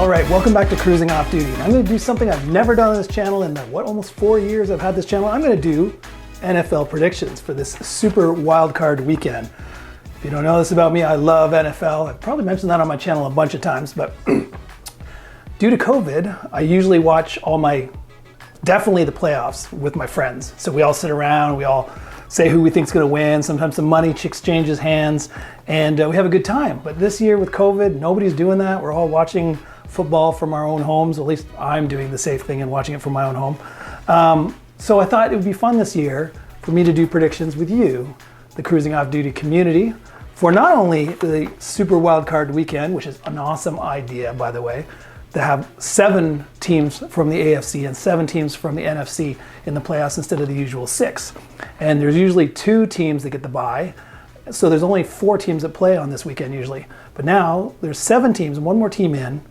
All right, welcome back to Cruising Off Duty. I'm going to do something I've never done on this channel in the, almost 4 years I've had this channel. I'm going to do NFL predictions for this Super Wildcard Weekend. If you don't know this about me, I love NFL. I've probably mentioned that on my channel a bunch of times, but due to COVID, I usually watch definitely the playoffs with my friends. So we all sit around, we all say who we think is going to win. Sometimes the money exchanges hands, and we have a good time. But this year with COVID, nobody's doing that. We're all watching football from our own homes. At least I'm doing the safe thing and watching it from my own home. So I thought it would be fun this year for me to do predictions with you, the Cruising Off Duty community, for not only the Super Wildcard Weekend, which is an awesome idea, by the way, to have 7 teams from the AFC and 7 teams from the NFC in the playoffs instead of the usual 6. And there's usually 2 teams that get the bye. So there's only 4 teams that play on this weekend usually. But now there's 7 teams, one more team in.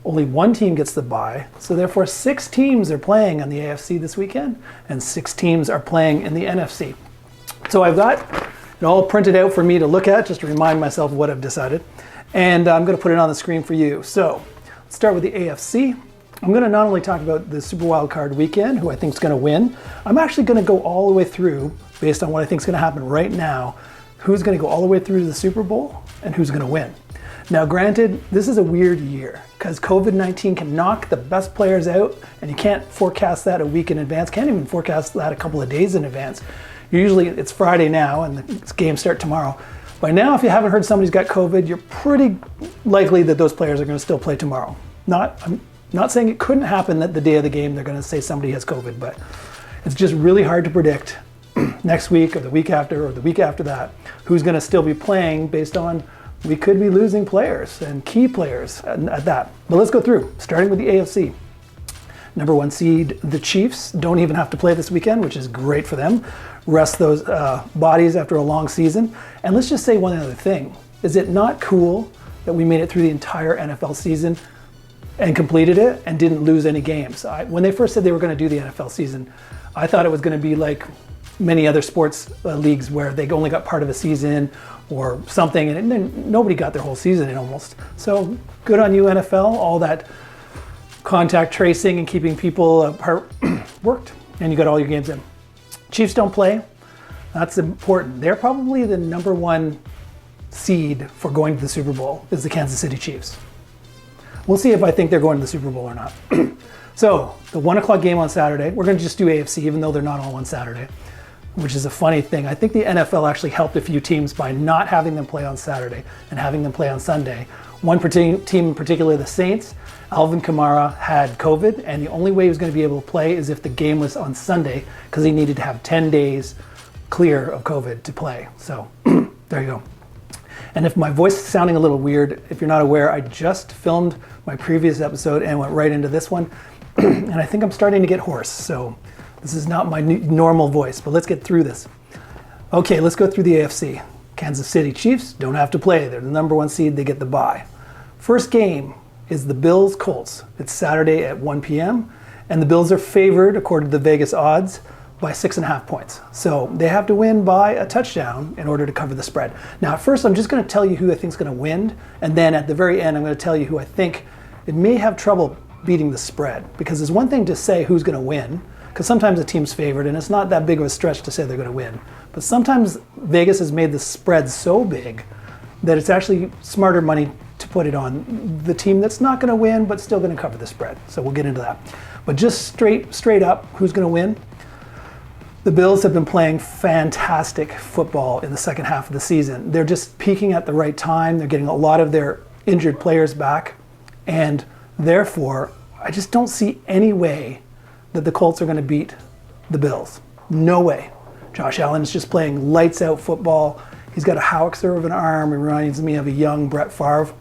Only 1 team gets the bye. So therefore 6 teams are playing on the AFC this weekend and 6 teams are playing in the NFC. So I've got it all printed out for me to look at just to remind myself of what I've decided. And I'm going to put it on the screen for you. So let's start with the AFC. I'm going to not only talk about the Super Wildcard Weekend, who I think is going to win. I'm actually going to go all the way through, based on what I think is going to happen right now, who's going to go all the way through to the Super Bowl and who's going to win. Now granted, this is a weird year because COVID-19 can knock the best players out and you can't forecast that a week in advance, can't even forecast that a couple of days in advance. Usually it's Friday now and the games start tomorrow. By now, if you haven't heard somebody's got COVID, you're pretty likely that those players are going to still play tomorrow. I'm not saying it couldn't happen that the day of the game they're going to say somebody has COVID, but it's just really hard to predict next week or the week after that who's going to still be playing based on we could be losing players and key players at that. But let's go through, starting with the AFC. Number 1 seed, the Chiefs, don't even have to play this weekend, which is great for them. Rest those bodies after a long season. And let's just say one other thing. Is it not cool that we made it through the entire NFL season and completed it and didn't lose any games? When they first said they were going to do the NFL season, I thought it was going to be like many other sports leagues where they only got part of a season or something, and then nobody got their whole season in almost. So good on you, NFL. All that contact tracing and keeping people apart worked, and you got all your games in. Chiefs don't play. That's important. They're probably the number 1 seed for going to the Super Bowl is the Kansas City Chiefs. We'll see if I think they're going to the Super Bowl or not. So the 1 o'clock game on Saturday, we're going to just do AFC even though they're not all on Saturday, which is a funny thing. I think the NFL actually helped a few teams by not having them play on Saturday and having them play on Sunday. One team in particular, the Saints, Alvin Kamara had COVID, and the only way he was going to be able to play is if the game was on Sunday because he needed to have 10 days clear of COVID to play. So there you go. And if my voice is sounding a little weird, if you're not aware, I just filmed my previous episode and went right into this one. And I think I'm starting to get hoarse. So this is not my normal voice, but let's get through this. Okay, let's go through the AFC. Kansas City Chiefs don't have to play. They're the number 1 seed. They get the bye. First game is the Bills-Colts. It's Saturday at 1 p.m. And the Bills are favored, according to the Vegas odds, by 6.5 points. So they have to win by a touchdown in order to cover the spread. Now, at first, I'm just going to tell you who I think is going to win. And then at the very end, I'm going to tell you who I think it may have trouble beating the spread. Because there's one thing to say who's going to win, because sometimes a team's favored, and it's not that big of a stretch to say they're going to win. But sometimes Vegas has made the spread so big that it's actually smarter money to put it on the team that's not going to win, but still going to cover the spread. So we'll get into that. But just straight up, who's going to win? The Bills have been playing fantastic football in the second half of the season. They're just peaking at the right time. They're getting a lot of their injured players back. And therefore, I just don't see any way that the Colts are going to beat the Bills. No way. Josh Allen is just playing lights out football. He's got a howitzer of an arm. He reminds me of a young Brett Favre.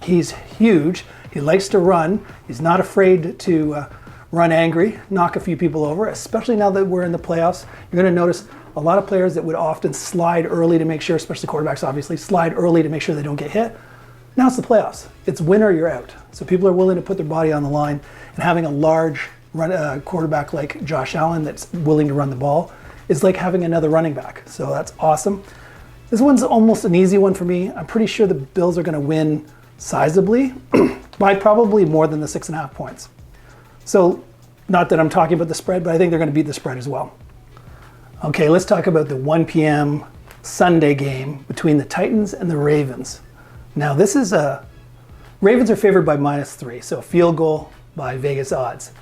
He's huge. He likes to run. He's not afraid to run angry, knock a few people over, especially now that we're in the playoffs. You're going to notice a lot of players that would often slide early to make sure, especially quarterbacks obviously, slide early to make sure they don't get hit. Now it's the playoffs. It's win or you're out. So people are willing to put their body on the line, and having a large quarterback like Josh Allen that's willing to run the ball is like having another running back. So that's awesome. This one's almost an easy one for me. I'm pretty sure the Bills are going to win sizably. by probably more than the 6.5 points. So, not that I'm talking about the spread, but I think they're going to beat the spread as well. Okay, let's talk about the 1 p.m. Sunday game between the Titans and the Ravens. Now, this is Ravens are favored by -3, so a field goal by Vegas odds.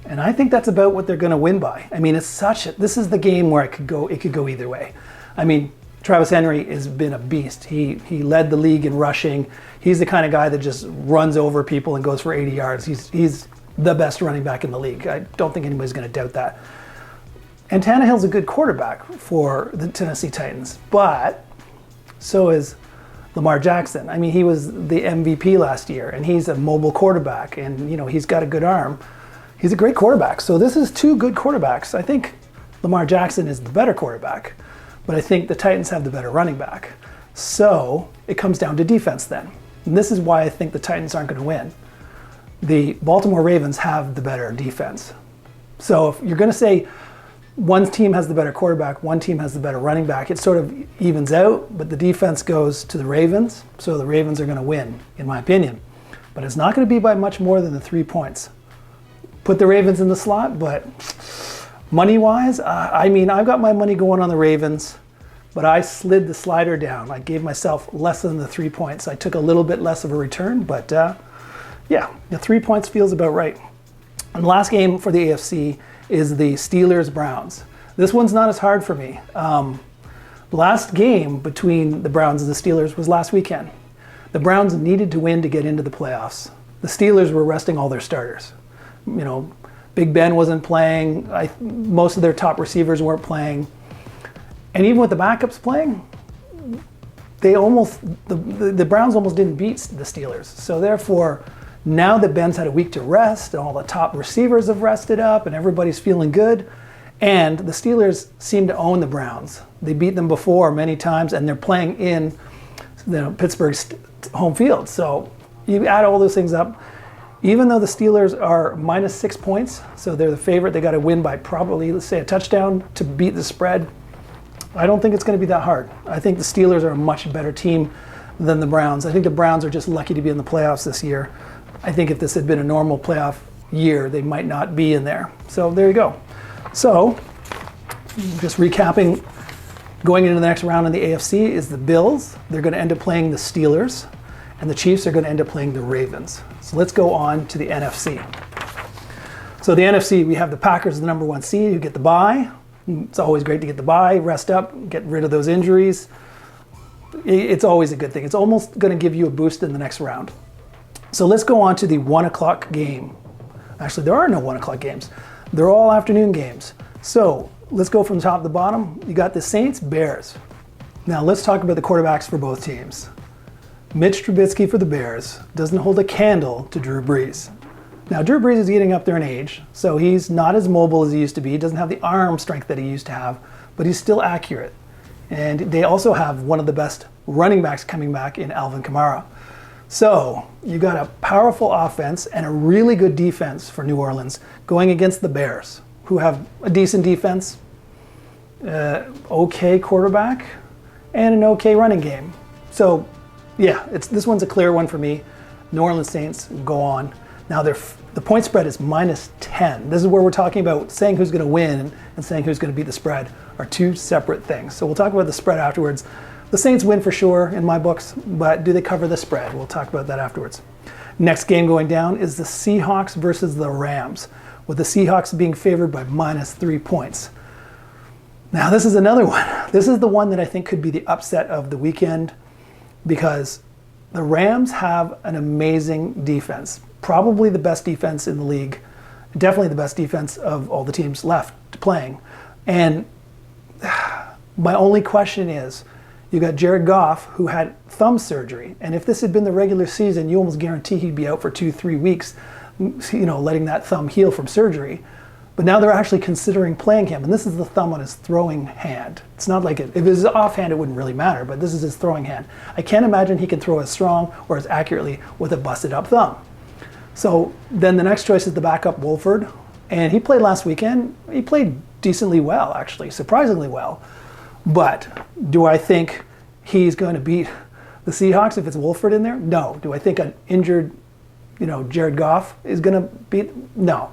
And I think that's about what they're going to win by. I mean, this is the game where it could go either way. I mean, Travis Henry has been a beast. He led the league in rushing. He's the kind of guy that just runs over people and goes for 80 yards. He's the best running back in the league. I don't think anybody's going to doubt that. And Tannehill's a good quarterback for the Tennessee Titans, but so is Lamar Jackson. I mean, he was the MVP last year, and he's a mobile quarterback, and he's got a good arm. He's a great quarterback. So this is two good quarterbacks. I think Lamar Jackson is the better quarterback, but I think the Titans have the better running back. So it comes down to defense then. And this is why I think the Titans aren't going to win. The Baltimore Ravens have the better defense. So if you're going to say one team has the better quarterback, one team has the better running back, it sort of evens out, but the defense goes to the Ravens, so the Ravens are going to win, in my opinion. But it's not going to be by much more than the 3 points. Put the Ravens in the slot, but money-wise, I mean, I've got my money going on the Ravens, but I slid the slider down. I gave myself less than the 3 points. I took a little bit less of a return, but yeah, the 3 points feels about right. And the last game for the AFC is the Steelers-Browns. This one's not as hard for me. The last game between the Browns and the Steelers was last weekend. The Browns needed to win to get into the playoffs. The Steelers were resting all their starters. Big Ben wasn't playing. Most of their top receivers weren't playing. And even with the backups playing, the Browns almost didn't beat the Steelers. So therefore, now that Ben's had a week to rest, and all the top receivers have rested up, and everybody's feeling good, and the Steelers seem to own the Browns. They beat them before many times, and they're playing in Pittsburgh's home field. So you add all those things up. Even though the Steelers are -6 points, so they're the favorite, they got to win by probably, let's say, a touchdown to beat the spread. I don't think it's going to be that hard. I think the Steelers are a much better team than the Browns. I think the Browns are just lucky to be in the playoffs this year. I think if this had been a normal playoff year, they might not be in there. So there you go. So just recapping, going into the next round in the AFC is the Bills. They're going to end up playing the Steelers, and the Chiefs are going to end up playing the Ravens. So let's go on to the NFC. So the NFC, we have the Packers, the number 1 seed, who get the bye. It's always great to get the bye, rest up, get rid of those injuries. It's always a good thing. It's almost going to give you a boost in the next round. So let's go on to the 1 o'clock game. Actually, there are no 1 o'clock games. They're all afternoon games. So let's go from top to bottom. You got the Saints, Bears. Now let's talk about the quarterbacks for both teams. Mitch Trubisky for the Bears doesn't hold a candle to Drew Brees. Now, Drew Brees is getting up there in age, so he's not as mobile as he used to be. He doesn't have the arm strength that he used to have, but he's still accurate. And they also have one of the best running backs coming back in Alvin Kamara. So you got a powerful offense and a really good defense for New Orleans going against the Bears, who have a decent defense, okay quarterback, and an okay running game. So yeah, this one's a clear one for me. New Orleans Saints go on. Now the point spread is -10. This is where we're talking about saying who's going to win and saying who's going to beat the spread are two separate things. So we'll talk about the spread afterwards. The Saints win for sure in my books, but do they cover the spread? We'll talk about that afterwards. Next game going down is the Seahawks versus the Rams, with the Seahawks being favored by -3 points. Now this is another one. This is the one that I think could be the upset of the weekend, because the Rams have an amazing defense. Probably the best defense in the league. Definitely the best defense of all the teams left playing. And my only question is, you got Jared Goff, who had thumb surgery. And if this had been the regular season, you almost guarantee he'd be out for 2-3 weeks, letting that thumb heal from surgery. But now they're actually considering playing him, and this is the thumb on his throwing hand. It's not like if it was offhand, it wouldn't really matter, but this is his throwing hand. I can't imagine he can throw as strong or as accurately with a busted up thumb. So then the next choice is the backup Wolford, and he played last weekend. He played decently well, actually, surprisingly well. But do I think he's going to beat the Seahawks if it's Wolford in there? No. Do I think an injured Jared Goff is going to beat? No.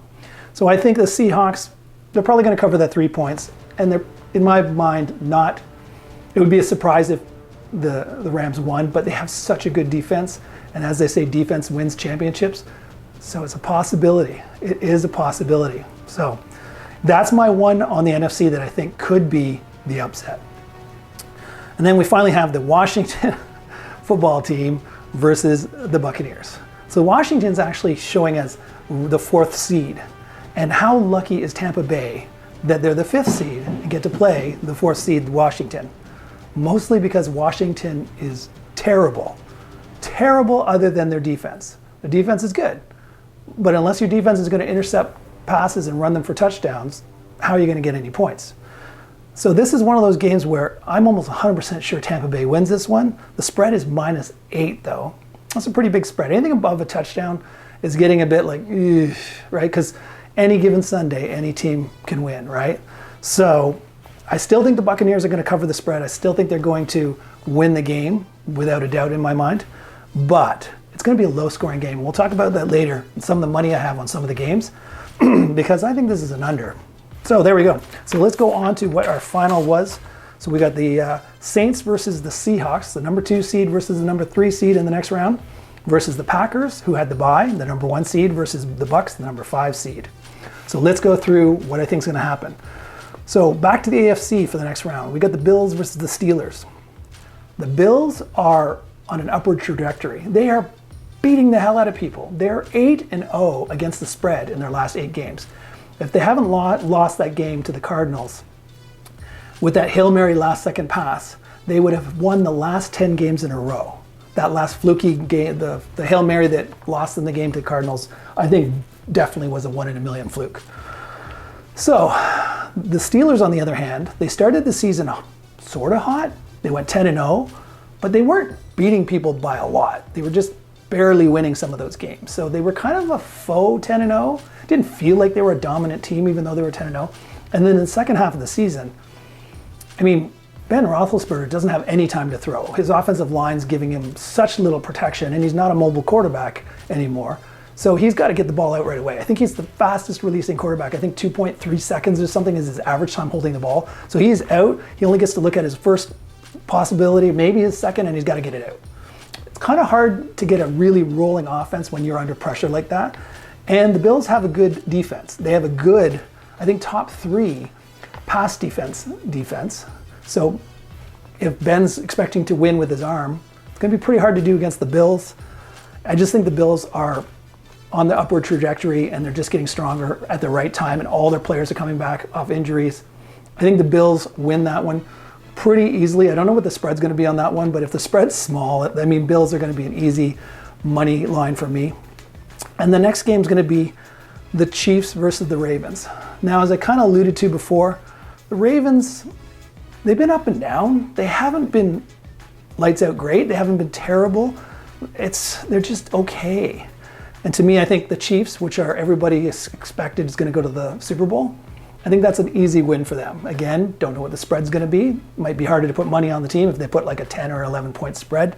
So I think the Seahawks, they're probably going to cover that 3 points. And they're, in my mind, not, it would be a surprise if the Rams won, but they have such a good defense. And as they say, defense wins championships. So it's a possibility. It is a possibility. So that's my one on the NFC that I think could be the upset. And then we finally have the Washington football team versus the Buccaneers. So Washington's actually showing as the 4th seed. And how lucky is Tampa Bay that they're the 5th seed and get to play the 4th seed Washington? Mostly because Washington is terrible. Terrible other than their defense. The defense is good. But unless your defense is going to intercept passes and run them for touchdowns, how are you going to get any points? So this is one of those games where I'm almost 100% sure Tampa Bay wins this one. The spread is -8 though. That's a pretty big spread. Anything above a touchdown is getting a bit like, right? Because any given Sunday, any team can win, right? So I still think the Buccaneers are going to cover the spread. I still think they're going to win the game, without a doubt in my mind. But it's going to be a low-scoring game. We'll talk about that later, some of the money I have on some of the games, because I think this is an under. So there we go. So let's go on to what our final was. So we got the Saints versus the Seahawks, the number 2 seed versus the number 3 seed in the next round, versus the Packers, who had the bye, the number 1 seed, versus the Bucs, the number 5 seed. So let's go through what I think is going to happen. So back to the AFC for the next round. We got the Bills versus the Steelers. The Bills are on an upward trajectory. They are beating the hell out of people. They're 8-0 against the spread in their last 8 games. If they haven't lost that game to the Cardinals with that Hail Mary last-second pass, they would have won the last 10 games in a row. That last fluky game, the Hail Mary that lost in the game to the Cardinals, I think definitely was a 1 in a million fluke. So the Steelers, on the other hand, they started the season sort of hot. They went 10-0, but they weren't beating people by a lot. They were just barely winning some of those games. So they were kind of a faux 10-0. Didn't feel like they were a dominant team, even though they were 10-0. And then in the second half of the season, I mean, Ben Roethlisberger doesn't have any time to throw. His offensive line's giving him such little protection, and he's not a mobile quarterback anymore. So he's got to get the ball out right away. I think he's the fastest releasing quarterback. I think 2.3 seconds or something is his average time holding the ball. So he's out. He only gets to look at his first possibility, maybe his second, and he's got to get it out. It's kind of hard to get a really rolling offense when you're under pressure like that. And the Bills have a good defense. They have a good, I think, top 3 pass defense. So if Ben's expecting to win with his arm, it's going to be pretty hard to do against the Bills. I just think the Bills are on the upward trajectory, and they're just getting stronger at the right time, and all their players are coming back off injuries. I think the Bills win that one pretty easily. I don't know what the spread's going to be on that one, but if the spread's small, I mean, Bills are going to be an easy money line for me. And the next game is going to be the Chiefs versus the Ravens. Now, as I kind of alluded to before, the Ravens, they've been up and down. They haven't been lights out great. They haven't been terrible. They're just okay. And to me, I think the Chiefs, which are everybody is expected is going to go to the Super Bowl, I think that's an easy win for them. Again, don't know what the spread's going to be. Might be harder to put money on the team if they put like a 10 or 11 point spread.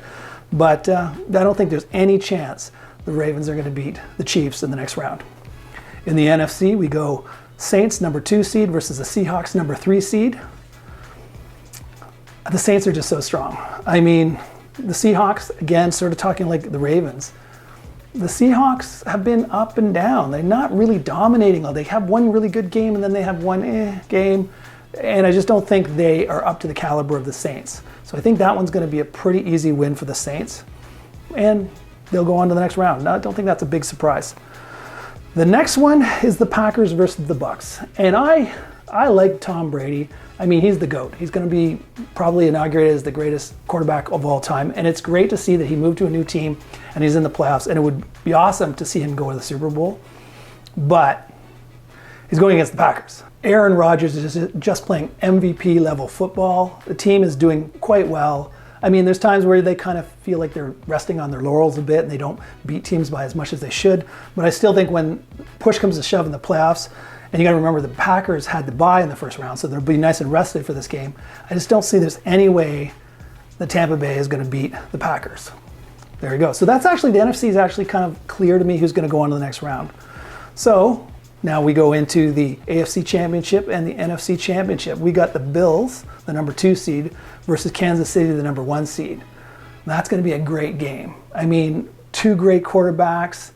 But I don't think there's any chance the Ravens are going to beat the Chiefs in the next round. In the NFC, we go Saints, number 2 seed, versus the Seahawks, number 3 seed. The Saints are just so strong. I mean, the Seahawks, again, sort of talking like the Ravens. The Seahawks have been up and down. They're not really dominating. They have one really good game, and then they have one game. And I just don't think they are up to the caliber of the Saints. So I think that one's going to be a pretty easy win for the Saints. And they'll go on to the next round. No, I don't think that's a big surprise. The next one is the Packers versus the Bucs. And I like Tom Brady. I mean, he's the GOAT. He's going to be probably inaugurated as the greatest quarterback of all time. And it's great to see that he moved to a new team and he's in the playoffs. And it would be awesome to see him go to the Super Bowl. But he's going against the Packers. Aaron Rodgers is just playing MVP level football. The team is doing quite well. I mean, there's times where they kind of feel like they're resting on their laurels a bit and they don't beat teams by as much as they should. But I still think when push comes to shove in the playoffs, and you got to remember the Packers had the bye in the first round, so they'll be nice and rested for this game. I just don't see there's any way that Tampa Bay is going to beat the Packers. There you go. So that's actually, the NFC is actually kind of clear to me who's going to go on to the next round. So now we go into the AFC Championship and the NFC Championship. We got the Bills, the number 2 seed, versus Kansas City, the number 1 seed. That's going to be a great game. I mean, 2 great quarterbacks.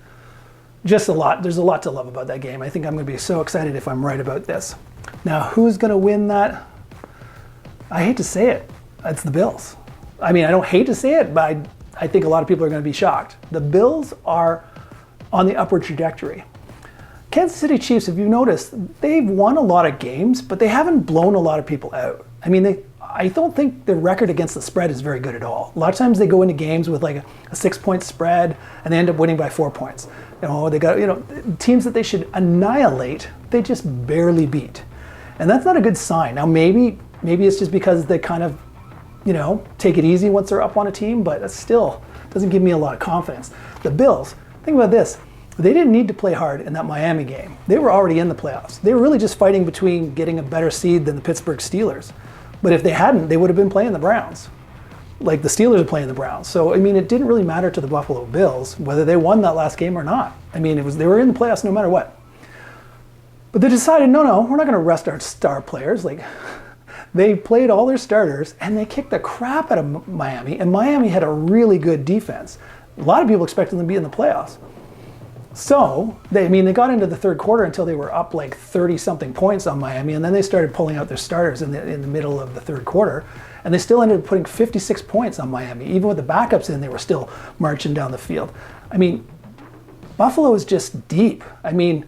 Just a lot. There's a lot to love about that game. I think I'm going to be so excited if I'm right about this. Now, who's going to win that? I hate to say it. It's the Bills. I mean, I don't hate to say it, but I think a lot of people are going to be shocked. The Bills are on the upward trajectory. Kansas City Chiefs, if you've noticed, they've won a lot of games, but they haven't blown a lot of people out. I mean, I don't think their record against the spread is very good at all. A lot of times they go into games with like a 6-point spread and they end up winning by 4 points. You know, they got, you know, teams that they should annihilate, they just barely beat. And that's not a good sign. Now maybe it's just because they kind of, you know, take it easy once they're up on a team, but that still doesn't give me a lot of confidence. The Bills, think about this. They didn't need to play hard in that Miami game. They were already in the playoffs. They were really just fighting between getting a better seed than the Pittsburgh Steelers. But if they hadn't, they would have been playing the Browns. Like the Steelers are playing the Browns. So, I mean, it didn't really matter to the Buffalo Bills whether they won that last game or not. I mean, they were in the playoffs no matter what. But they decided, no, we're not going to rest our star players. Like, they played all their starters and they kicked the crap out of Miami. And Miami had a really good defense. A lot of people expected them to be in the playoffs. So, they got into the third quarter until they were up like 30-something points on Miami, and then they started pulling out their starters in the middle of the third quarter, and they still ended up putting 56 points on Miami. Even with the backups in, they were still marching down the field. I mean, Buffalo is just deep. I mean,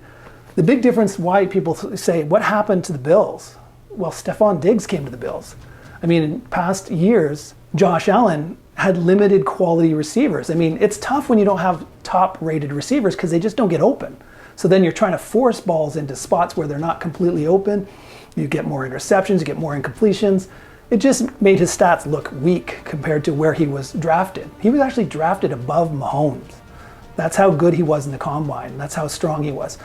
the big difference why people say, what happened to the Bills? Well, Stephon Diggs came to the Bills. I mean, in past years, Josh Allen had limited quality receivers. I mean, it's tough when you don't have top-rated receivers because they just don't get open. So then you're trying to force balls into spots where they're not completely open. You get more interceptions, you get more incompletions. It just made his stats look weak compared to where he was drafted. He was actually drafted above Mahomes. That's how good he was in the combine. That's how strong he was.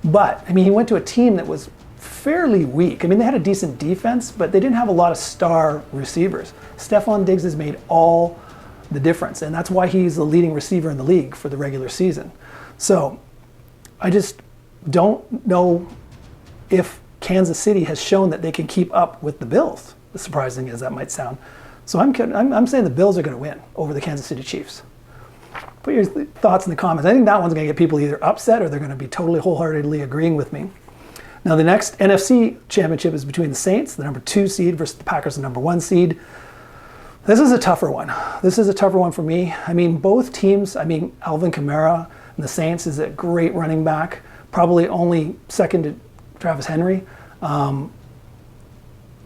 But, I mean, he went to a team that was fairly weak. I mean, they had a decent defense, but they didn't have a lot of star receivers. Stephon Diggs has made all the difference, and that's why he's the leading receiver in the league for the regular season. So I just don't know if Kansas City has shown that they can keep up with the Bills, as surprising as that might sound. So I'm saying the Bills are going to win over the Kansas City Chiefs. Put your thoughts in the comments. I think that one's going to get people either upset or they're going to be totally wholeheartedly agreeing with me. Now the next NFC championship is between the Saints, the number 2 seed, versus the Packers, the number 1 seed. This is a tougher one. This is a tougher one for me. I mean, both teams, Alvin Kamara and the Saints is a great running back, probably only second to Travis Henry. But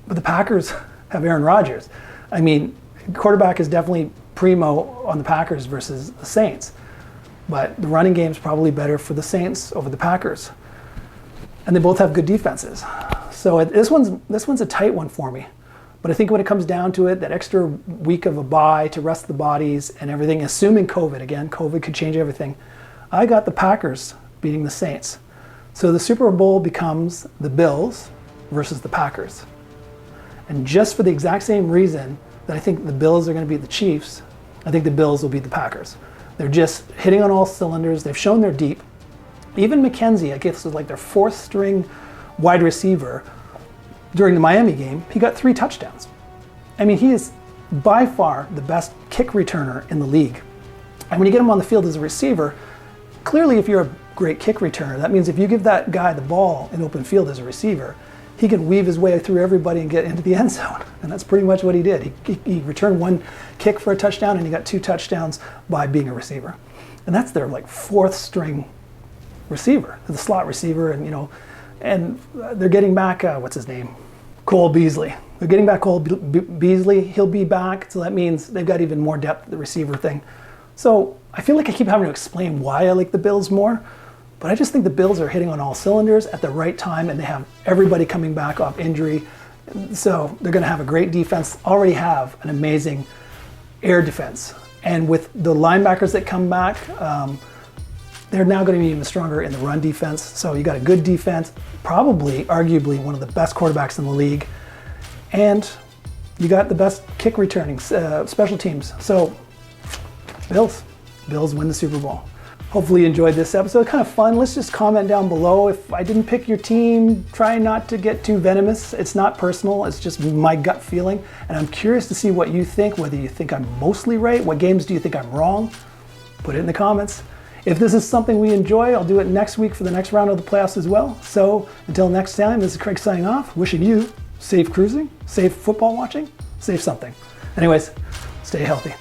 the Packers have Aaron Rodgers. I mean, quarterback is definitely primo on the Packers versus the Saints. But the running game is probably better for the Saints over the Packers. And they both have good defenses. So this one's a tight one for me. But I think when it comes down to it, that extra week of a bye to rest the bodies and everything, assuming COVID, again, COVID could change everything, I got the Packers beating the Saints. So the Super Bowl becomes the Bills versus the Packers. And just for the exact same reason that I think the Bills are going to beat the Chiefs, I think the Bills will beat the Packers. They're just hitting on all cylinders. They've shown they're deep. Even McKenzie, I guess, was like their 4th string wide receiver during the Miami game. He got 3 touchdowns. I mean, he is by far the best kick returner in the league. And when you get him on the field as a receiver, clearly if you're a great kick returner, that means if you give that guy the ball in open field as a receiver, he can weave his way through everybody and get into the end zone. And that's pretty much what he did. He returned 1 kick for a touchdown and he got 2 touchdowns by being a receiver. And that's their like 4th string receiver, the slot receiver, and and they're getting back, what's his name? Cole Beasley. They're getting back Cole Beasley. He'll be back, so that means they've got even more depth at the receiver thing. So I feel like I keep having to explain why I like the Bills more, but I just think the Bills are hitting on all cylinders at the right time, and they have everybody coming back off injury. So they're going to have a great defense, already have an amazing air defense. And with the linebackers that come back, they're now going to be even stronger in the run defense. So you got a good defense, probably, arguably, one of the best quarterbacks in the league. And you got the best kick returning special teams. So Bills. Bills win the Super Bowl. Hopefully you enjoyed this episode. Kind of fun. Let's just comment down below. If I didn't pick your team, try not to get too venomous. It's not personal. It's just my gut feeling. And I'm curious to see what you think, whether you think I'm mostly right. What games do you think I'm wrong? Put it in the comments. If this is something we enjoy, I'll do it next week for the next round of the playoffs as well. So until next time, this is Craig signing off, wishing you safe cruising, safe football watching, safe something. Anyways, stay healthy.